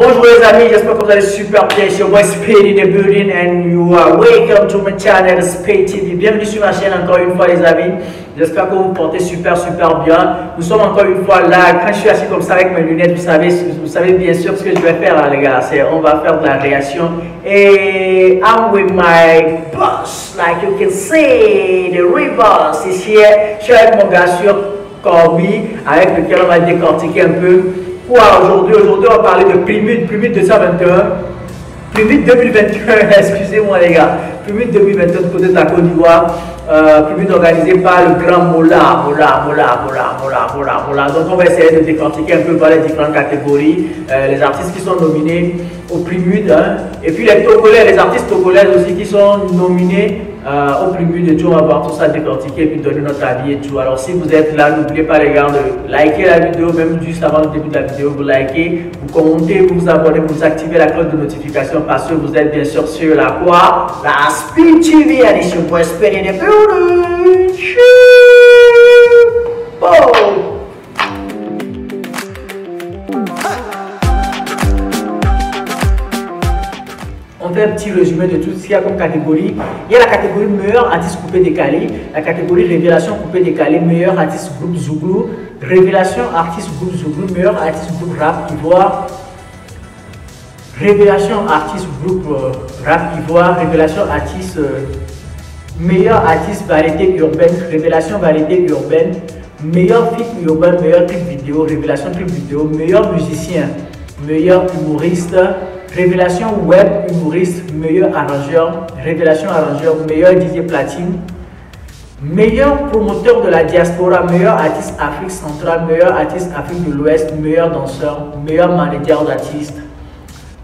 Bonjour les amis, j'espère que vous allez super bien. C'est moi Spade in the building and you are welcome to my channel Spade TV. Bienvenue sur ma chaîne encore une fois les amis. J'espère que vous vous portez super bien. Nous sommes encore une fois là. Quand je suis assis comme ça avec mes lunettes, vous savez bien sûr ce que je vais faire là, les gars. C'est on va faire de la réaction. Et I'm with my boss, like you can see, the real boss is here. Je suis avec mon gars sur Corby, avec lequel on va décortiquer un peu. Aujourd'hui, on va parler de Plymouth 221, Plymouth 2021, excusez-moi les gars, Plymouth 2021 de côté de la Côte d'Ivoire, Plymouth organisé par le grand Mola. Donc on va essayer de décortiquer un peu par les différentes catégories, les artistes qui sont nominés au Plymouth, hein, et puis les Togolais, les artistes togolais aussi qui sont nominés au Plymouth et tout. On va voir tout ça décortiquer et puis donner notre avis et tout. Alors si vous êtes là, n'oubliez pas les gars de liker la vidéo, même juste avant le début de la vidéo, vous likez, vous commentez, vous vous abonnez, vous activez la cloche de notification parce que vous êtes bien sûr sur la quoi? La Spade TV, and it's your boy Spade in the building. Oh. On fait un petit résumé de tout ce qu'il y a comme catégorie. Il y a la catégorie meilleur artiste coupé décalé, la catégorie révélation coupé décalé, meilleur artiste groupe Zouglou, révélation artiste groupe Zouglou, meilleur artiste groupe rap ivoire, révélation artiste groupe rap ivoire, révélation artiste meilleur artiste variété urbaine, révélation variété urbaine, meilleur film urbain, meilleur clip vidéo, révélation clip vidéo, meilleur musicien, meilleur humoriste, révélation web humoriste, meilleur arrangeur, révélation arrangeur, meilleur DJ platine, meilleur promoteur de la diaspora, meilleur artiste Afrique centrale, meilleur artiste Afrique de l'Ouest, meilleur danseur, meilleur manager d'artiste,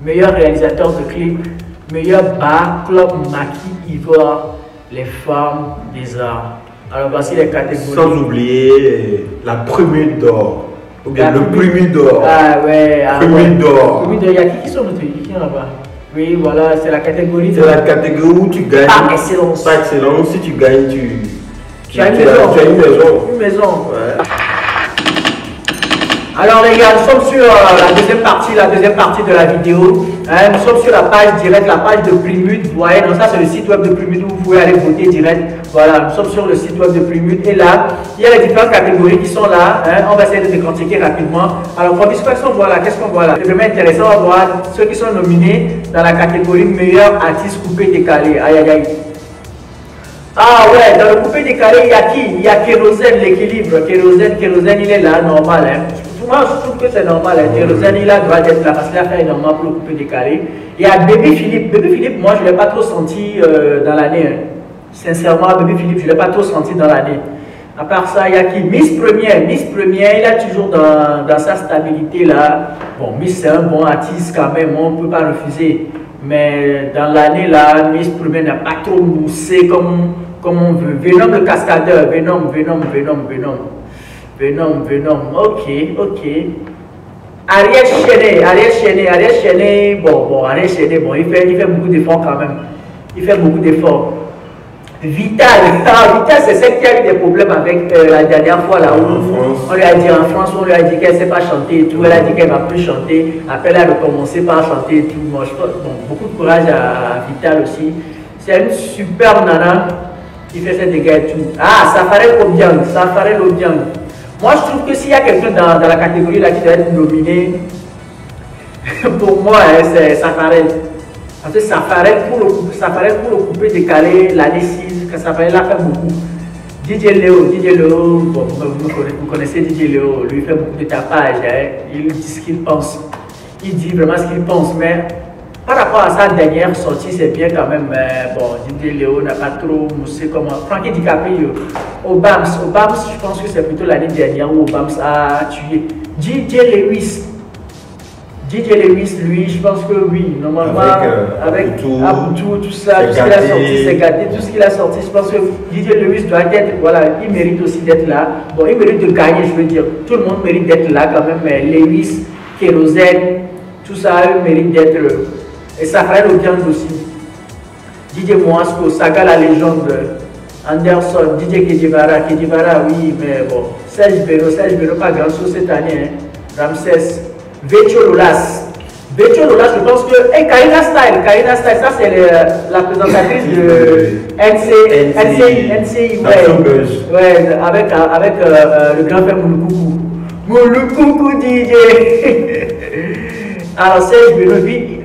meilleur réalisateur de clips, meilleur bar, club, maquis, ivoire, les femmes des arts. Alors voici les catégories. Sans oublier la première d'or. Ou bien le Plymouth d'or. Ah ouais. Plymouth d'or. Plymouth d'or, il y a qui sont notés? Qui sont là-bas? Oui, voilà, c'est la catégorie. C'est la catégorie où tu gagnes. Par excellence. Par excellence, si tu gagnes, tu as une maison. Tu as une maison. Une maison. Ouais. Alors les gars, nous sommes sur la deuxième partie de la vidéo. Hein, nous sommes sur la page directe, la page de Plymouth. Vous voyez, donc ça c'est le site web de Plymouth où vous pouvez aller voter direct. Voilà, nous sommes sur le site web de Plymouth et là, il y a les différentes catégories qui sont là. Hein, on va essayer de décortiquer rapidement. Alors, pour qu'est-ce qu'on voit là? Qu'est-ce qu'on voit là? C'est vraiment intéressant, on va voir ceux qui sont nominés dans la catégorie meilleur artiste coupé décalé. Aïe aïe aïe. Ah ouais, dans le coupé décalé, il y a qui? Il y a Kérosène, l'équilibre. Kérosène, il est là, normal. Hein. Moi, je trouve que c'est normal. Hein. Kérosène, il a droit d'être là parce qu'il a fait énormément pour le coupé décalé. Il y a Bébé Philippe. Bébé Philippe, moi, je ne l'ai pas trop senti dans l'année. Hein. Sincèrement, Bébé Philippe, je ne l'ai pas trop senti dans l'année. À part ça, il y a qui? Miss Première, il est toujours dans sa stabilité là. Bon, Miss, c'est un bon artiste quand même, on ne peut pas refuser. Mais dans l'année là, Miss Première n'a pas trop moussé comme on veut. Venom le cascadeur, Venom. Ok. Ariel Chené, bon, il fait beaucoup d'efforts quand même. Il fait beaucoup d'efforts. Vital, c'est celle qui a eu des problèmes avec la dernière fois là où on lui a dit en France, on lui a dit qu'elle ne sait pas chanter et tout, elle a dit qu'elle ne va plus chanter, après elle a recommencé par chanter et tout. Moi, je pense, bon, beaucoup de courage à Vital aussi. C'est une super nana qui fait ses dégâts et tout. Ah, Safarel Obiang. Moi je trouve que s'il y a quelqu'un dans la catégorie là qui doit être nominé, pour moi hein, c'est Safarel. Parce que Safarel pour le coupé décalé l'année 6, que Safarel a fait beaucoup. DJ Léo, bon, vous connaissez DJ Léo, lui fait beaucoup de tapage, hein. Il dit ce qu'il pense. Il dit vraiment ce qu'il pense, mais par rapport à sa dernière sortie, c'est bien quand même. Mais bon, DJ Léo n'a pas trop moussé comme Frankie DiCaprio. Obams, je pense que c'est plutôt l'année dernière où Obams a tué. DJ Lewis, lui, je pense que oui, normalement, avec Aboutou, tout ça, tout ce qu'il a sorti, c'est gâté, tout ce qu'il a sorti, je pense que DJ Lewis doit être, voilà, il mérite aussi d'être là. Bon, il mérite de gagner, je veux dire, tout le monde mérite d'être là quand même, mais Lewis, Kérosène, tout ça, eux méritent d'être, et ça ferait le bien aussi. DJ Moasco, Saga la légende, Anderson, DJ Kedivara, oui, mais bon, Serge Bero, pas grand chose cette année, hein. Ramsès, Vecho Betty Lola, je pense que. Et Karina Style, ça c'est la présentatrice de NCI, ouais, avec le grand frère Mouloukoukou DJ. Alors, Serge Beno,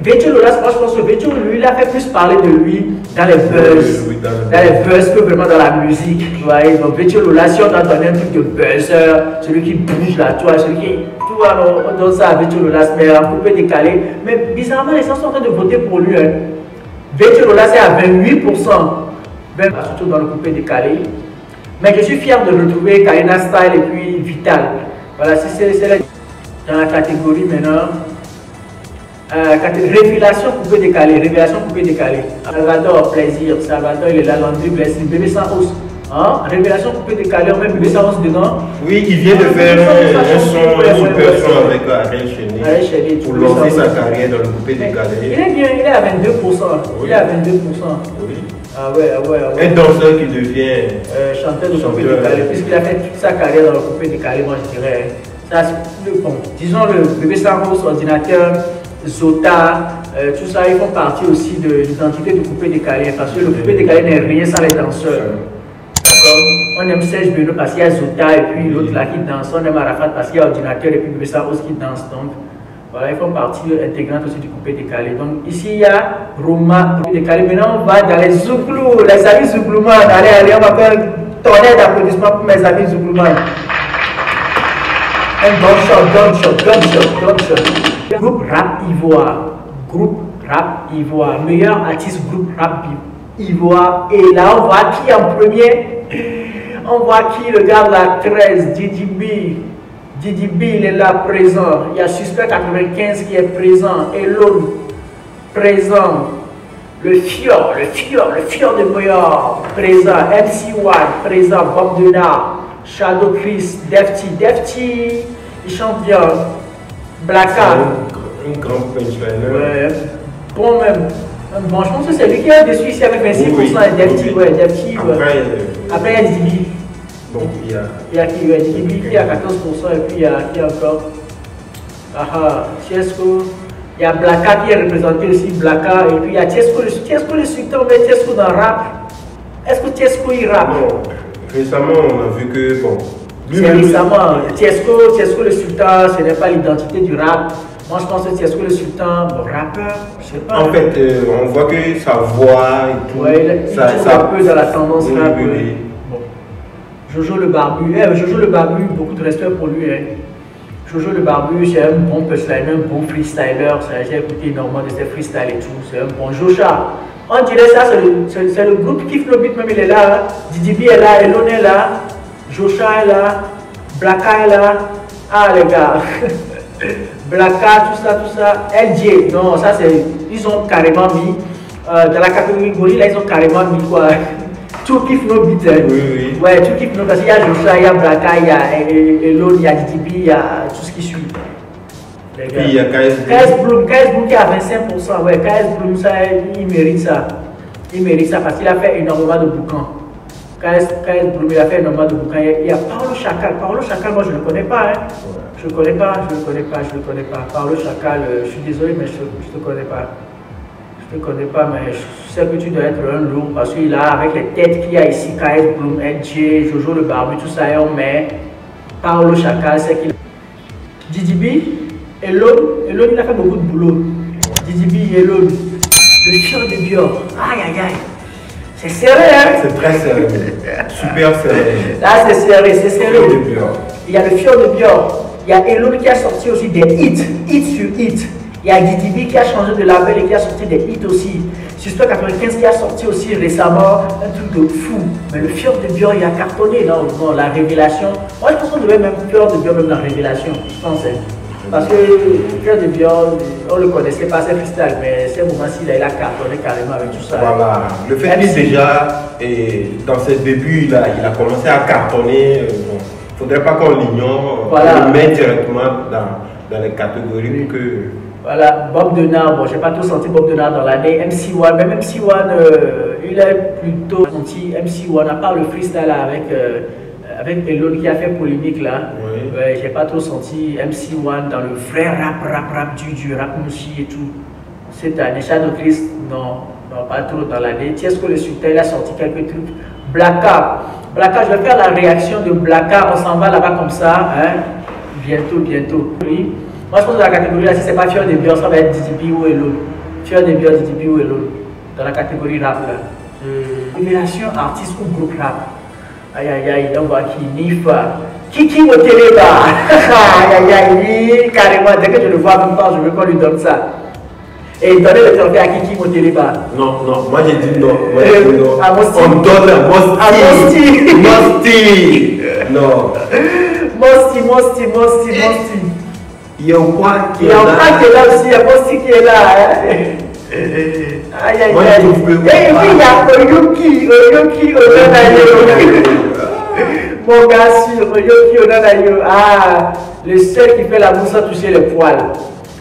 Betty Lola, je pense que Betty, lui, il a fait plus parler de lui dans les buzz. Dans les buzz que vraiment dans la musique. Vous voyez, donc Betty Lola, si on a donné un truc de buzzer, celui qui bouge là, tu vois, celui qui. Tu vois, on donne ça à Betty Lola, mais un peu décalé. Mais bizarrement, les gens sont en train de voter pour lui. Hein. Betty Lola, c'est à 28%. Même surtout dans le coupé décalé. Mais je suis fier de retrouver Karina Style et puis Vital. Voilà, c'est dans la catégorie maintenant. Révélation coupé décalé, Salvador, plaisir, Salvador, il est là, Landry Blessing, bébé sans hausse. Hein? Révélation coupé décalé, on met bébé sans hausse dedans. Oui, il vient de faire un super son avec Ariel Cheney pour lancer sa carrière dans le coupé décalé. Il est bien, il est à 22%. Oui. Il est à 22%. Oui. Ah ouais. Un danseur qui devient chanteur de coupé décalé, puisqu'il a fait toute sa carrière dans le coupé décalé, moi je dirais. Ça, bon, disons le bébé sans hausse, ordinateur. Zota, tout ça, ils font partie aussi de l'identité du coupé décalé, parce que le coupé décalé n'est rien sans les danseurs. D'accord? On aime Serge Beno parce qu'il y a Zota et puis l'autre là qui danse, on aime Arafat parce qu'il y a ordinateur et puis Bébé Saros qui danse. Donc voilà, ils font partie intégrante aussi du coupé décalé. Donc ici il y a Roma, coupé décalé. Maintenant on va dans les Zouglou, les amis Zouglouman. Allez, on va faire un tonnerre d'applaudissements pour mes amis Zouglouman. Un gunshot. Groupe rap Ivoire, meilleur artiste groupe rap Ivoire. Et là, on voit qui en premier? On voit qui? Regarde la 13, DDB, il est là présent. Il y a Suspect 95 qui est présent. Elon, présent. Le Fior de Moyor, présent. MC1, présent. Bob Denard, Shadow Chris, Defty, il chante bien. Blacka. Un grand punchliner. Ouais, bon même. Bon, je pense que c'est lui qui est dessus ici avec 26% et Defty. Ouais, Defty. Après, il y a Dibi. Bon, il y a Dibi qui a 14% et puis il y a qui encore? Tiesco. Il y a Blacka qui est représenté aussi, Blacka. Et puis il y a Tiesco le sultan, mais Tiesco dans le rap. Est-ce que Tiesco il rappe? Bon, récemment, on a vu que, bon. C'est récemment, Tiesco le sultan, ce n'est pas l'identité du rap. Moi je pense que Tiesco le sultan, bon, rappeur, je sais pas. En fait, on voit que sa voix et tout. Ouais, il joue un peu dans la tendance rap. Bon. Jojo le barbu, beaucoup de respect pour lui. Hein. Jojo le barbu, c'est un bon punchliner, un bon freestyler. J'ai écouté énormément de ses freestyles et tout. C'est un bon Jocha. On dirait ça, c'est le groupe qui fait le beat, même il est là. Hein. Didibi est là, Elon est là. Jocha est là, Blacka est là. Ah les gars, Blacka, tout ça. LJ, non, ça c'est. Ils ont carrément mis. Dans la catégorie gorille, ils ont carrément mis quoi? Tout kiff nos beats. Oui. Ouais, tout kiff nos. Parce qu'il y a Jocha, il y a Blacka, il y a Elon, il y a Didibi, il y a tout ce qui suit. Les gars. Puis il y a KS Bloom qui a 25%. Ouais, KS Bloom, ça, il mérite ça. Il mérite ça parce qu'il a fait énormément de bouquins. KS Bloom, il a fait énormément de bouquins. Il y a Paolo Chacal. Paolo Chacal, moi je ne le connais pas. Hein. Ouais. Je ne le connais pas. Paolo Chacal, je suis désolé, mais je ne te connais pas. Je ne te connais pas, mais je sais que tu dois être un lourd parce qu'il a, avec les têtes qu'il y a ici, KS Bloom, LJ, Jojo le Barbu, tout ça, et on met Paolo Chacal, c'est qu'il a. Didibi, Elon, il a fait beaucoup de boulot. Didibi, Elon, le chien de Bior. Aïe. C'est serré, hein? C'est très serré. Super serré. Là, c'est serré. Il y a le Fior de Bior. Il y a Elon qui a sorti aussi des hits sur hits. Il y a Didibi qui a changé de label et qui a sorti des hits aussi. Suspect 95 qui a sorti aussi récemment un truc de fou. Mais le Fior de Bior, il a cartonné dans la révélation. Moi, je pense qu'on devait même Fior de Bior même dans la révélation. Je pense. Parce que Fior de Bior, on ne le connaissait pas, c'est freestyle, mais ces moments-ci, il a cartonné carrément avec tout ça. Voilà. Le fait qu'il déjà, dans ses débuts, il a commencé à cartonner. Il ne faudrait pas qu'on l'ignore. Voilà. On le met directement dans les catégories que. Voilà, Bob Denard, bon, j'ai pas trop senti Bob Denard dans l'année. MC1, même MC1, il est plutôt senti MC1, à part le freestyle avec avec l'autre qui a fait polémique là. Oui. Ouais, j'ai pas trop senti MC1 dans le vrai rap du rap mouchi et tout. Cette année, Shadow Christ, non, pas trop dans l'année. Tiesco le Sultan, il a sorti quelques trucs. Blacka, je vais faire la réaction de Blacka, on s'en va là-bas comme ça, hein? Bientôt. Oui. Moi je pense que la catégorie là, si c'est pas Fior de Bior, ça va être DDP ou Elo. Fior de Bior, DDP ou Elo. Dans la catégorie rap là. Révélation artiste ou groupe rap. Aïe, on voit qui Nifa. Kiki Moteleba. Aïe, carrément, dès que je le vois en même temps, je veux qu'on lui donne ça. Et donner le trophée à Kiki Moteleba. Non, moi j'ai dit non. À Mosti. On donne à Mosti. Mosti. Non. Mosti. Il y a un point qui est là. Il y a un point qui est là aussi, il y a Mosti qui est là. Aïe. Et puis il y a Oyoki Onanayo. Mon gars sûr, Oyoki Onanayo. Ah, le seul qui fait la mousse sans toucher les poils.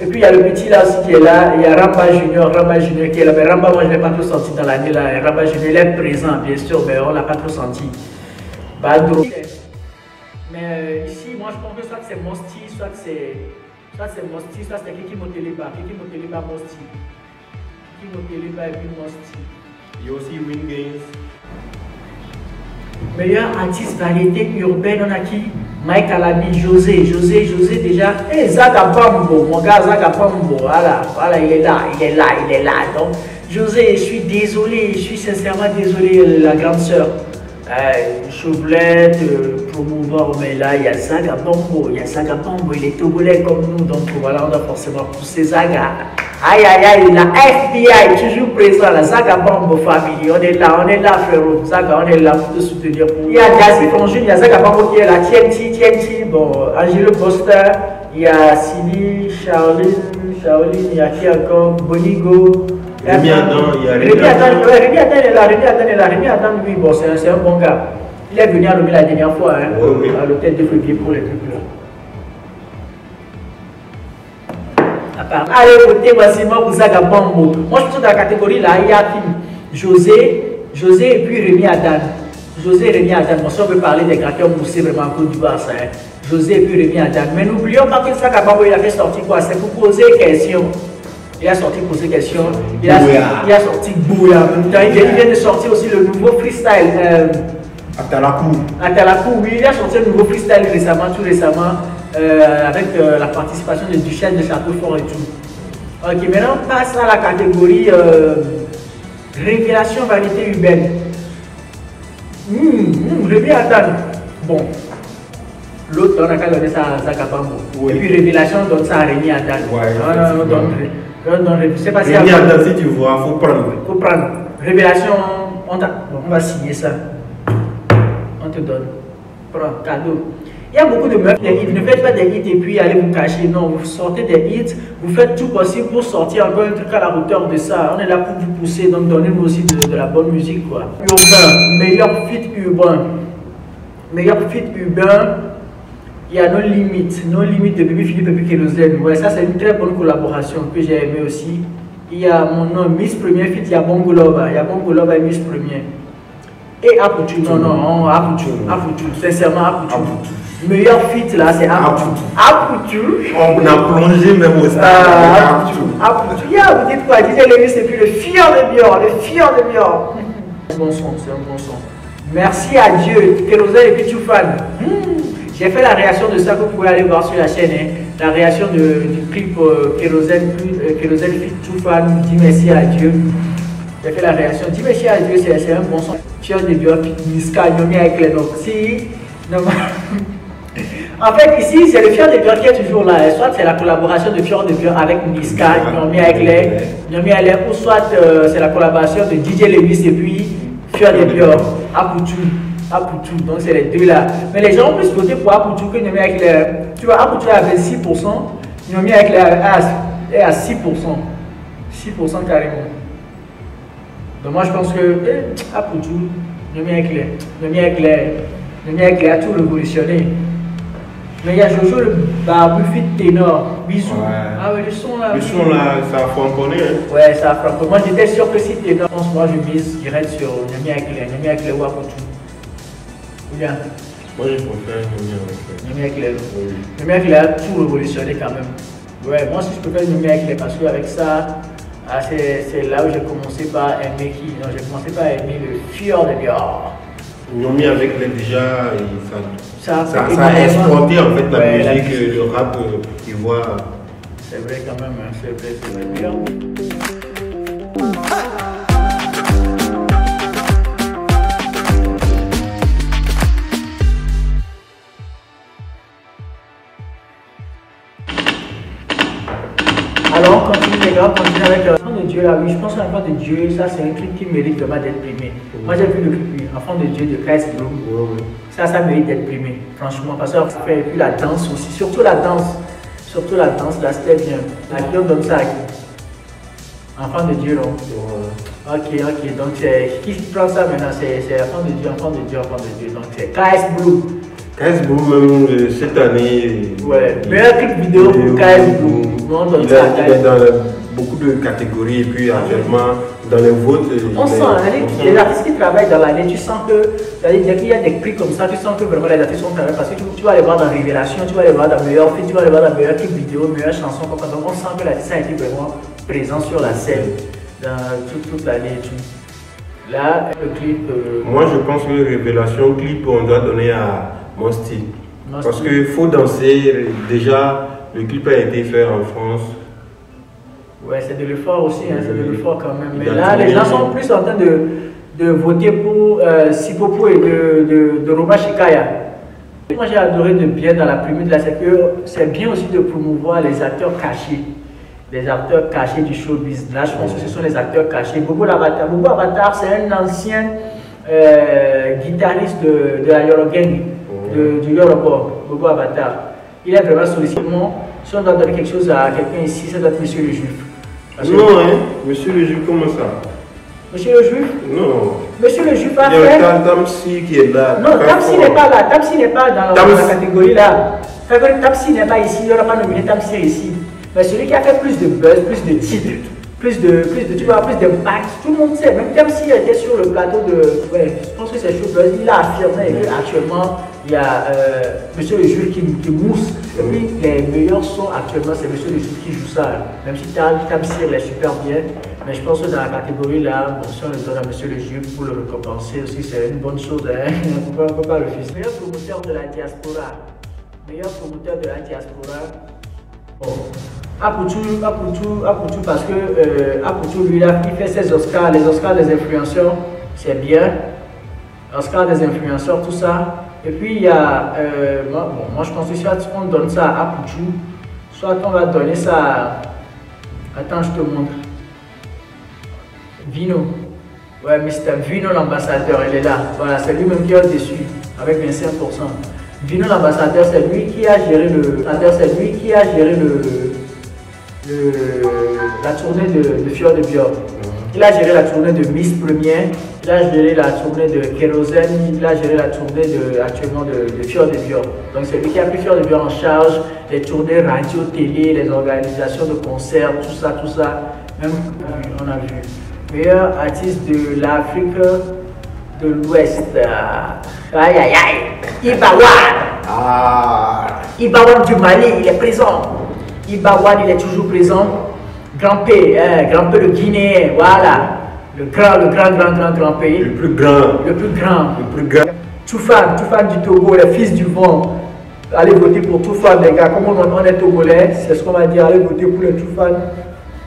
Et puis il y a le petit là aussi qui est là. Il y a Ramba Junior qui est là. Mais Ramba, moi je ne l'ai pas trop senti dans l'année là. Ramba Junior, il est présent bien sûr, mais on ne l'a pas trop senti. Badro. Mais ici, moi je pense que soit c'est Mosti, soit c'est Mosti, soit c'est Kiki Moteleba, Mosti. Moteleba et puis Mosti. Il y a aussi Win Games. Meilleur artiste variété urbaine, on a qui? Mike Alabi, José déjà. Et Zaga Bambo, mon gars Zaga Bambo, voilà, il est là. Donc, José, je suis sincèrement désolé, la grande sœur. Chauvelette, promouvoir, mais là il y a Zaga Bambo, il est togolais comme nous, donc voilà, on doit forcément pousser Zaga. Aïe, la FBI toujours présent, la Zaga Bambo famille, on est là frérot, Zaga, on est là pour te soutenir. Il y a Jazzy Fonjune, il y a Zaga Bambo qui est là, TNT, bon, Angelo Costa, il y a Sini, Shaolin, il y a qui encore, Bonigo. Rémi Adam, il y a Rémi Adam est là. Rémi Adam, oui, bon, c'est un bon gars. Il est venu à Lomé la dernière fois, hein, oui. À l'hôtel de février pour les trucs là. Allez, votez, voici moi, vous Zaga Bambo. Moi, je pense que dans la catégorie là, il y a José et puis Rémi Adam. Bon, si on veut parler des gratteurs moussés vraiment en Côte d'Ivoire, ça, hein. José et puis Rémi Adam. Mais n'oublions pas que Zaga Bambo, il a fait sortir quoi? C'est pour poser question. Il a sorti poser question. Il a sorti Bouya. Il vient de sortir aussi le nouveau freestyle. Atalakou, oui, il a sorti un nouveau freestyle tout récemment, avec la participation de Duchesne de Châteaufort et tout. Ok, maintenant on passe à la catégorie révélation variété urbaine. Rémi Adam. Bon. L'autre, on a qu'à donner ça à Zaga Bambo. Oui. Et puis révélation, on donne ça à Rémi Adam. Ouais, je sais pas si tu vois, faut prendre. Révélation, on va signer ça. On te donne. Prends, cadeau. Il y a beaucoup de meufs, ne faites pas des hits et puis allez vous cacher. Non, vous sortez des hits, vous faites tout possible pour sortir encore un truc à la hauteur de ça. On est là pour vous pousser, donc donnez-nous aussi de la bonne musique, quoi. Urbain, meilleur feat urbain. Il y a nos limites de Bébé Philippe et puis Kérosène. Ouais, ça c'est une très bonne collaboration que j'ai aimé aussi. Il y a mon nom, Miss Premier Fit, il y a Bongo Lova et Miss Premier. Et Apoutou, non, Apoutou, sincèrement Apoutou. Meilleur fit là, c'est Apoutou. On a plongé même au stade. Apoutou, vous dites quoi? DJ Lévis, c'est plus le fier de Bior. C'est un bon son. Merci à Dieu, Kérosène et puis Toufan. J'ai fait la réaction de ça que vous pouvez aller voir sur la chaîne. Hein. La réaction du clip Kérosène fit Toufan, dis merci à Dieu. J'ai fait la réaction, dis merci à Dieu, c'est un bon son. Fier de Bior, Niska, Nomi avec les noms. Si, en fait, ici, c'est le Fier de Bior qui est toujours là. Soit c'est la collaboration de Fier de Bior avec Niska, Nomi avec les, ou soit c'est la collaboration de DJ Lévis et puis Fier de Bior, Apoutou. Donc c'est les deux là. Mais les gens ont plus voté pour Apoutou que Nomi avec les. Tu vois, Apoutou est à 26%, Nomi avec les est à 6%. 6% carrément. Donc moi je pense que Apoutou, Nomi avec les a tout révolutionné. Mais il y a Jojo le barbu fit ténor, bisous. Ouais. Ah oui, le son là, ça a framponné. Hein. Ouais, ça a framponné. Moi j'étais sûr que si ténor, moi je mise direct sur Nomi avec les ou Apoutou. Ou bien, Moi, je préfère Nomi avec les lots. Nomi avec les a tout révolutionné quand même. Ouais, moi aussi je préfère Nomi avec les parce qu'avec ça, c'est là où j'ai commencé par aimer qui? Non, j'ai commencé par aimer le Fjord de Björk. Nomi avec les déjà, ça a exporté en fait la musique, le rap ivoire. C'est vrai quand même, hein, c'est vrai bien. Alors, on continue les gars, on continue avec l'enfant de Dieu là, oui, je pense que l'enfant de Dieu, ça c'est un clip qui mérite vraiment d'être primé. Moi j'ai vu le clip, l'enfant de Dieu de KS Bloom, ça mérite d'être primé, franchement, parce qu'on fait, et puis la danse aussi, surtout la danse là, c'était bien. À qui on donne ça à qui? Enfant de Dieu, non? Ok, donc qui prend ça maintenant? C'est enfant de Dieu, donc c'est KS Bloom. KS Bloom, même cette année. Ouais, meilleur clip vidéo pour KS Bloom. Il est dans beaucoup de catégories et puis actuellement dans les votes. On sent, les artistes qui travaillent dans l'année, tu sens que, dès qu'il y a des prix comme ça, tu sens que vraiment les artistes sont travaillés parce que tu vas les voir dans Révélation, tu vas les voir dans meilleur film, tu vas les voir dans meilleur clip vidéo, meilleure chanson. Donc on sent que l'artiste a été vraiment présent sur la scène dans toute l'année et tout. Là, le clip. Moi je pense que Révélation clip, on doit donner à Mon Style. Parce qu'il faut danser, déjà le clip a été fait en France. Ouais, c'est de l'effort aussi, hein, c'est de l'effort quand même. Mais là, les gens sont plus en train de voter pour Sipopo et de Roma Shikaya. Moi, j'ai adoré de bien dans la primée de la sécurité. C'est bien aussi de promouvoir les acteurs cachés. Les acteurs cachés du showbiz. Là, je pense que ce sont les acteurs cachés. Bobo Avatar, c'est un ancien guitariste de la Yoro Gang, du Yoruba, Bobo Avatar. Il est vraiment sollicité. Si on doit donner quelque chose à quelqu'un ici, ça doit être Monsieur le Juif. Non, hein, Monsieur le Juif, comment ça? Monsieur le Juif? Non. Monsieur le Juif a fait... Il y a Tamsi qui est là. Non, Tamsi n'est pas là. Tamsi n'est pas dans la catégorie là. Tamsi n'est pas ici, il n'y aura pas nominé Tamsi ici. Mais celui qui a fait plus de buzz, plus de titres, plus d'impact, tout le monde sait. Même Tamsi était sur le plateau de... Ouais, je pense que c'est Showbuzz, il a affirmé qu'actuellement, il y a Monsieur le Juif qui mousse. Et puis les meilleurs sons actuellement, c'est Monsieur le Juif qui joue ça. Même si Tamsi il est super bien. Mais je pense que dans la catégorie là, bon, si on le donne à Monsieur le Juif pour le récompenser aussi, c'est une bonne chose. Hein? On ne peut pas le refuser. Meilleur promoteur de la diaspora. Meilleur promoteur de la diaspora. Bon. Aputu parce que Aputu lui là, il fait ses Oscars, les Oscars des influenceurs, c'est bien. Oscars des influenceurs, tout ça. Et puis il y a, moi je pense que soit on donne ça à Aputu, soit on va donner ça à... Attends, je te montre. Vino. Ouais, Mr. Vino l'ambassadeur, il est là. Voilà, c'est lui-même qui est au-dessus, avec 25%. Vino l'ambassadeur, c'est lui qui a géré la tournée de Fjord de Björk. Il a géré la tournée de Miss Première, il a géré la tournée de Kérosène, il a géré la tournée actuellement de Fjord de Björk. Donc c'est lui qui a pris Fjord de Björk en charge, les tournées radio, télé, les organisations de concerts, tout ça. Même on a vu. Meilleur artiste de l'Afrique de l'Ouest. Aïe aïe aïe. Ibawan du Mali, il est présent. Ibawan, il est toujours présent. Grand P, le Guinéen, voilà. Le grand pays. Le plus grand. Toufan du Togo, le fils du vent. Allez voter pour Toufan, les gars. Comme on est togolais, c'est ce qu'on va dire. Allez voter pour le Toufan.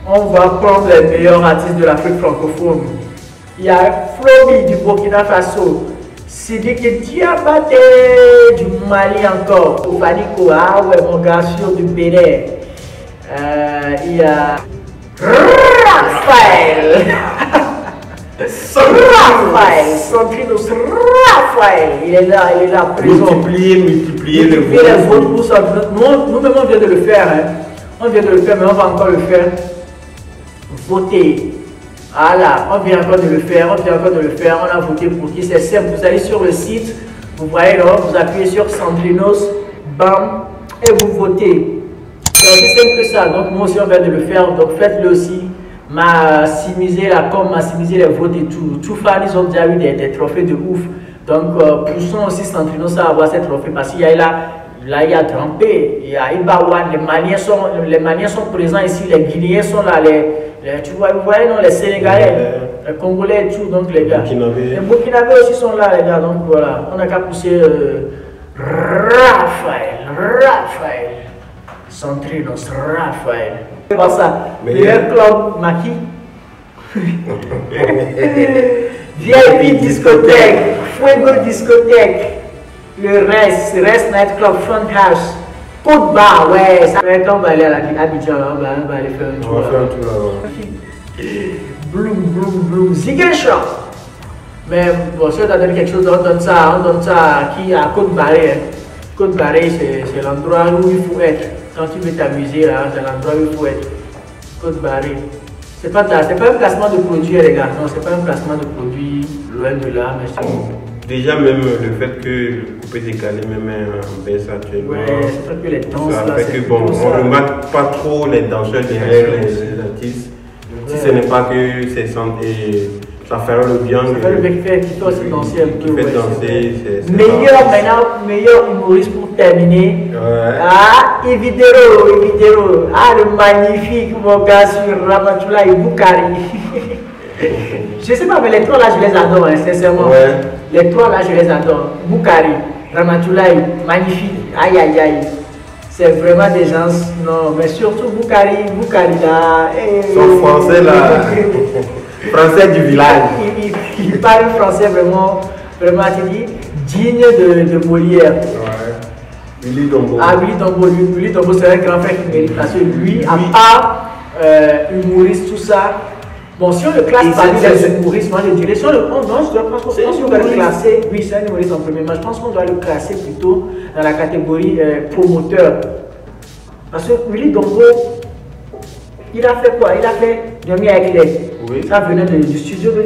On va prendre les meilleurs artistes de l'Afrique francophone. Il y a Flobi du Burkina Faso. Sidiki Diabaté du Mali encore. Ofaniko, ah ouais, mon gars, sur du Bénin. Il y a Raphaël. Sandrinos Raphaël. Il est là, présent. Multiplier les votes pour ça. Nous-mêmes, on vient de le faire. Hein. On vient de le faire, mais on va encore le faire. Voter. Voilà, on vient encore de le faire, on a voté pour qui, c'est simple, vous allez sur le site, vous voyez là, vous appuyez sur Sandrinos, bam, et vous votez. C'est aussi simple que ça, donc moi aussi on vient de le faire, donc faites-le aussi, maximiser la com, maximiser les votes et tout. Tout fan, ils ont déjà eu des trophées de ouf. Donc, poussons aussi Centrinos à avoir cette trophée parce qu'il y a là, il y a Trampé, il y a Ibawan, les Maliens sont présents ici, les Guinéens sont là, tu vois, vous voyez, non, les Sénégalais, les Congolais et tout, donc les gars. Les Burkinabés aussi sont là, les gars, donc voilà, on n'a qu'à pousser Raphaël, Centrinos, Raphaël. C'est ça, meilleur club Maki. VIP discothèque, Fuego discothèque. Le reste Nightclub, Front House, Côte Bar, ouais, ça quand on va aller à Abidjan, on va aller faire un tour. On va faire un tour là-bas. Bloom, Ziggler Shop. Mais bon, si on donne quelque chose, on donne ça qui à Côte Barrée. Côte Barrée, c'est l'endroit où il faut être. Quand tu veux t'amuser, c'est l'endroit où il faut être. Côte Barrée. C'est pas un placement de produit, les gars. Non, c'est pas un placement de produit, loin de là, mais c'est. Déjà, même le fait que le coupé décalé même en baisse actuellement, ouais, c'est vrai que les danses ça là, fait que bon, on ne remarque pas trop les danseurs derrière les artistes. Si ce n'est pas que c'est santé, ça fait le bien. Ça fait le mec qui fait aussi danser un peu. Qui fait danser, c'est meilleur humoriste pour terminer. Ouais. Ah, Evidero. Ah, le magnifique, mon gars, sur Ramatoulaye Boukari. Je sais pas, mais les trois là, je les adore, hein, sincèrement. Ouais. Les trois là, je les adore. Boukari, Ramatoulaye, magnifique. Aïe. C'est vraiment des gens, non, mais surtout Boukari là. Son français là. Français du village. Il parle français vraiment, tu dis, digne de Molière. Ouais. Willy Dombo. Ah, Willy Dombo, c'est un grand frère qui mérite parce que lui, à part humoriste, tout ça. Bon, si on le classe parmi les humoristes, moi je dirais, si on le doit le classer, oui, c'est un humoriste en premier, mais je pense qu'on doit le classer plutôt dans la catégorie promoteur. Parce que Willy Dombo, il a fait quoi? Il a fait Demi avec les. Oui. Ça venait du studio de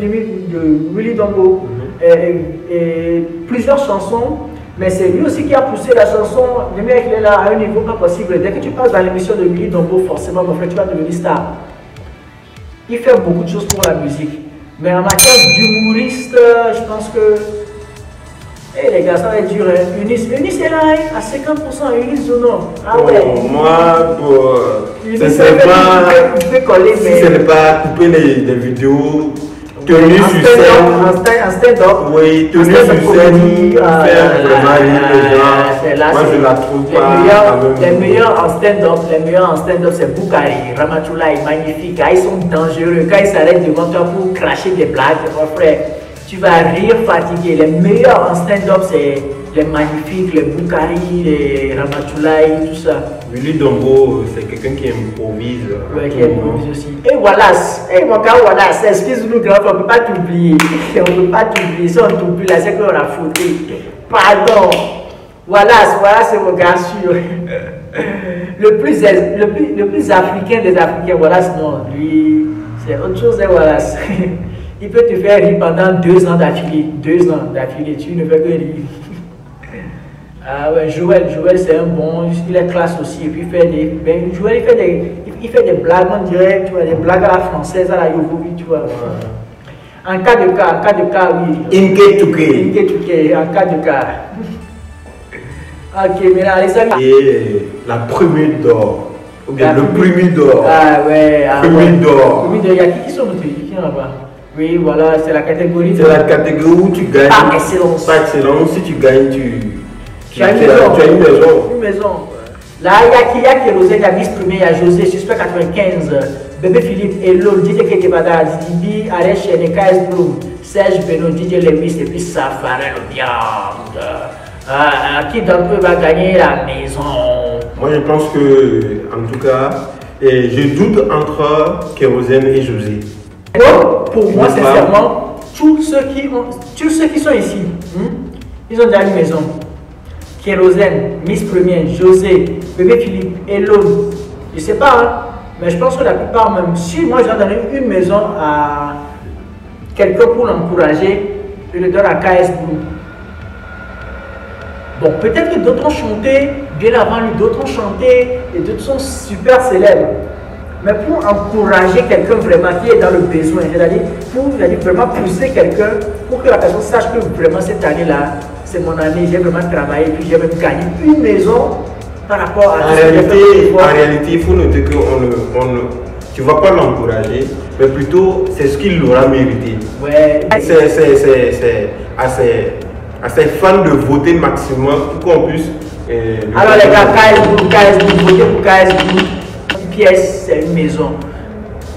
Willy Dombo. Et plusieurs chansons, mais c'est lui aussi qui a poussé la chanson Demi avec les là à un niveau pas possible. Dès que tu passes dans l'émission de Willy Dombo, forcément, mon frère, tu vas devenir star. Il fait beaucoup de choses pour la musique. Mais en matière d'humoriste, je pense que. Eh les gars, ça va être dur. Hein. Eunice est là, hein, à 50%. Eunice Zono. Ah ouais. Moi, Eunice, c'est pas. Tu peux coller, mais. Si ce n'est pas couper les vidéos. Tenue sur scène. En stand-up. Oui, tenue sur scène. Faire vraiment rire les gens. Moi, je la trouve pas. Les meilleurs en stand-up, c'est Boukari, Ramatoulaye, magnifique. Ils sont dangereux. Quand ils s'arrêtent devant toi pour cracher des blagues, mon frère, tu vas rire fatigué. Les meilleurs en stand-up, c'est les magnifiques, les Boukari, les Ramatoulaye, tout ça. Willy Dombo, c'est quelqu'un qui improvise. Oui, qui improvise aussi. Et Wallace, mon gars Wallace, excuse-nous, grand, on ne peut pas t'oublier. On ne peut pas t'oublier. Si on t'oublie là, c'est qu'on a fauté. Pardon. Wallace, c'est mon gars sûr. Le plus africain des Africains, Wallace, non. Lui, c'est autre chose, Wallace. Il peut te faire rire pendant 2 ans d'affilée. 2 ans d'affilée, tu ne fais que rire. Ah ouais, Joël c'est un bon, il est classe aussi, et puis Joël il fait des blagues, on dirait, tu vois, des blagues à la française, à la Yovovi, tu vois. Ouais. En cas de cas, oui. Inke, en cas de cas. Ok, mais là, les amis. Et la première d'or, ou bien le premier d'or. Ah ouais, premier d'or. Il y a qui sont notés, qui sont là-bas? Oui, voilà, c'est la catégorie. C'est la catégorie où tu gagnes. Par excellence. Par excellence, si tu gagnes, tu as une maison. Une maison. Là, il y a Kérosène, il y a vice-premier, il y a José, Suspect 95, Bébé Philippe, Hello, DJ Ketebada, Zibi, Arèche, KS Bloom, Serge Beno, DJ Lewis, et puis Safarel Viande. Qui d'entre eux va gagner la maison? Moi, je pense que, en tout cas, je doute entre Kérosène et José. Pour moi, sincèrement, tous ceux qui sont ici, ils ont déjà une maison. Kérosène, Miss Première, José, Bébé Philippe, Hello, je sais pas, hein, mais je pense que la plupart même, si moi j'ai donné une maison à quelqu'un pour l'encourager, je le donne à KS Blue. Bon, peut-être que d'autres ont chanté, bien avant lui, d'autres ont chanté, et d'autres sont super célèbres. Mais pour encourager quelqu'un vraiment qui est dans le besoin, c'est-à-dire pour vraiment pousser quelqu'un pour que la personne sache que vraiment cette année-là, c'est mon année, j'ai vraiment travaillé, puis j'ai même gagné une maison par rapport à... En réalité, il faut noter que tu ne vas pas l'encourager, mais plutôt c'est ce qu'il aura mérité. Ouais. C'est à ses fans de voter maximum pour qu'on puisse... alors les gars, KS, votez pour KS. Une pièce, c'est une maison.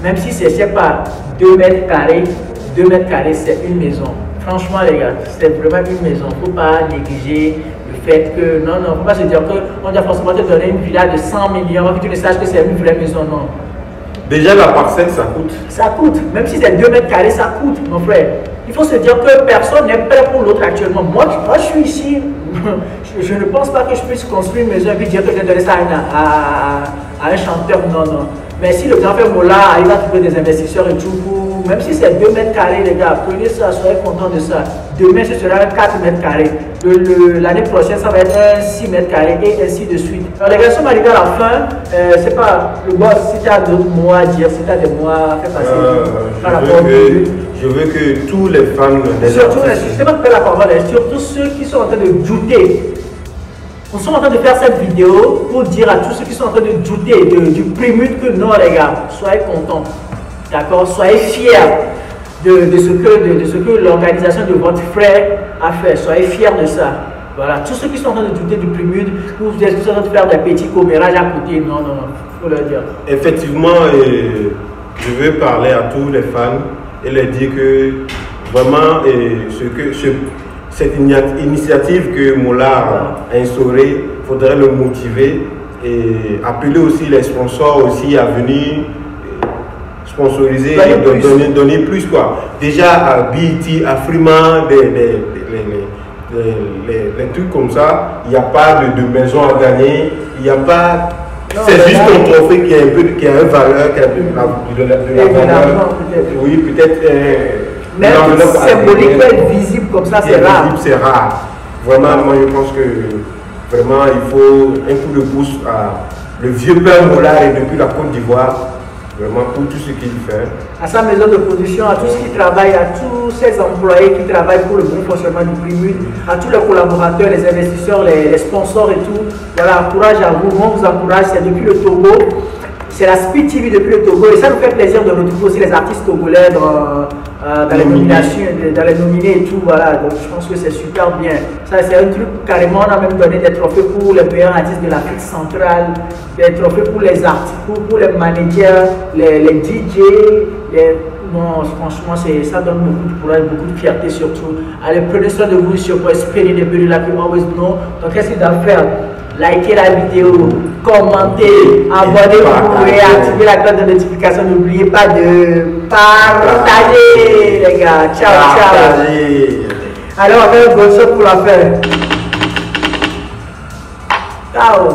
Même si c'est, je sais pas, 2 mètres carrés, c'est une maison. Franchement les gars, c'est vraiment une maison. Il ne faut pas négliger le fait que... Non, il ne faut pas se dire qu'on doit forcément te donner une villa de 100 millions, que tu ne saches que c'est une vraie maison, non. Déjà la parcelle, ça coûte. Ça coûte. Même si c'est 2 mètres carrés, ça coûte, mon frère. Il faut se dire que personne n'est prêt pour l'autre actuellement. Moi, je suis ici. Je ne pense pas que je puisse construire une maison et puis dire que je vais donner ça à un chanteur. Non, non. Mais si le grand frère Mola arrive à trouver des investisseurs et tout, même si c'est 2 mètres carrés, les gars, prenez ça, soyez contents de ça. Demain, ce sera 4 mètres carrés. L'année prochaine, ça va être un 6 mètres carrés et ainsi de suite. Alors, les gars, nous sommes arrivés à la fin. C'est pas le boss, si tu as d'autres mots à dire, si tu as des mots à faire passer. Je veux que tous les fans des surtout, c'est pas que la parole, surtout ceux qui sont en train de douter. Nous sommes en train de faire cette vidéo pour dire à tous ceux qui sont en train de douter du Premude que non, les gars, soyez contents. D'accord? Soyez fiers de ce que l'organisation de votre frère a fait. Soyez fiers de ça. Voilà. Tous ceux qui sont en train de douter du Premude, vous êtes en train de faire des petits commérages à côté. Non, non, non. Il faut leur dire. Effectivement, je veux parler à tous les fans et leur dire que vraiment, cette initiative que Mola a instaurée, il faudrait le motiver et appeler aussi les sponsors aussi à venir sponsoriser et donner plus quoi. Déjà à BET, à Freeman, les trucs comme ça, il n'y a pas de maison à gagner, il n'y a pas... C'est juste un trophée qui a une valeur, qui a de la valeur. Oui, peut-être... mais symbolique, visible comme ça, c'est rare. C'est rare. Vraiment, moi je pense que vraiment il faut un coup de pouce à le vieux père Mola et depuis la Côte d'Ivoire, vraiment pour tout ce qu'il fait. À sa maison de production, à tous ceux qui travaillent, à tous ses employés qui travaillent pour le bon fonctionnement du Premude, à tous les collaborateurs, les investisseurs, les sponsors et tout. Voilà, courage à vous, on vous encourage, c'est depuis le Togo. C'est la Speed TV depuis le Togo et ça nous fait plaisir de retrouver aussi les artistes togolais dans les nominations, dans les nominés et tout. Voilà, donc je pense que c'est super bien. Ça, c'est un truc carrément, on a même donné des trophées pour les meilleurs artistes de l'Afrique centrale, des trophées pour les artistes, pour les managers, les DJ. Non, franchement, ça donne beaucoup de courage, beaucoup de fierté surtout. Allez, prenez soin de vous sur Esprit de Buri like you always know. Donc, qu'est-ce qu'il doit faire? Likez la vidéo, commentez, abonnez-vous et activez la cloche de notification. N'oubliez pas de partager, les gars. Ciao, ciao. Alors, on va faire un gros shot pour la faire. Ciao.